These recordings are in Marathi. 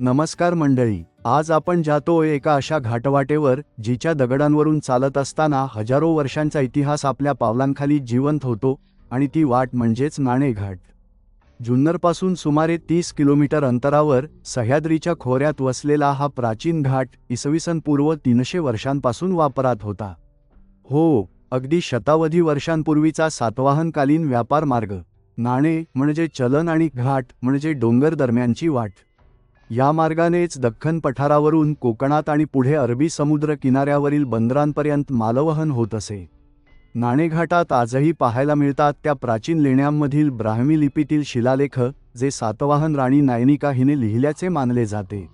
नमस्कार मंडळी, आज आपण जातोय एका अशा घाटवाटेवर जिच्या दगडांवरून चालत असताना हजारो वर्षांचा इतिहास आपल्या पावलांखाली जिवंत होतो आणि ती वाट म्हणजेच नाणेघाट. जुन्नरपासून सुमारे 30 किलोमीटर अंतरावर सह्याद्रीच्या खोऱ्यात वसलेला हा प्राचीन घाट इसवीसन पूर्व 300 वर्षांपासून वापरात होता. हो, अगदी शतावधी वर्षांपूर्वीचा सातवाहनकालीन व्यापार मार्ग. नाणे म्हणजे चलन आणि घाट म्हणजे डोंगर दरम्यानची वाट. या मार्गानेच दख्खन पठारावरून कोकणात आणि पुढे अरबी समुद्र किनाऱ्यावरील बंदरांपर्यंत मालवहन होत असे. नाणेघाटात आजही पाहायला मिळतात त्या प्राचीन लेण्यांमधील ब्राह्मी लिपीतील शिलालेख, जे सातवाहन राणी नायनिका हिने लिहिल्याचे मानले जाते.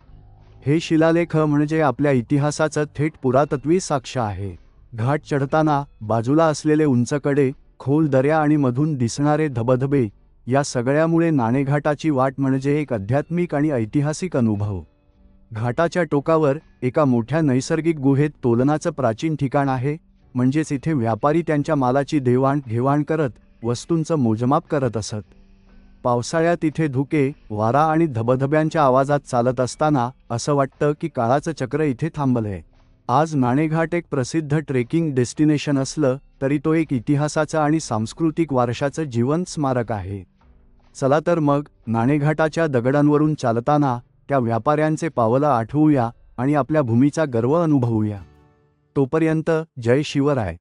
हे शिलालेख म्हणजे आपल्या इतिहासाचं थेट पुरातत्वी साक्ष आहे. घाट चढताना बाजूला असलेले उंच कडे, खोल दऱ्या आणि मधून दिसणारे धबधबे, या सगळ्यामुळे नाणेघाटाची वाट म्हणजे एक आध्यात्मिक आणि ऐतिहासिक अनुभव. घाटाच्या टोकावर एका मोठ्या नैसर्गिक गुहेत तोलनाचं प्राचीन ठिकाण आहे, म्हणजेच इथे व्यापारी त्यांच्या मालाची देवाणघेवाण करत वस्तूंचं मोजमाप करत असत. पावसाळ्यात इथे धुके, वारा आणि धबधब्यांच्या आवाजात चालत असताना असं वाटतं की काळाचं चक्र इथे थांबलंय. आज नाणेघाट एक प्रसिद्ध ट्रेकिंग डेस्टिनेशन असलं तरी तो एक इतिहासाचं आणि सांस्कृतिक वारशाचं जिवंत स्मारक आहे. चला तर मग नाणेघाटाच्या दगडांवरून चालताना त्या व्यापाऱ्यांचे पावलं आठवूया आणि आपल्या भूमीचा गर्व अनुभवूया. तोपर्यंत जय शिवराय.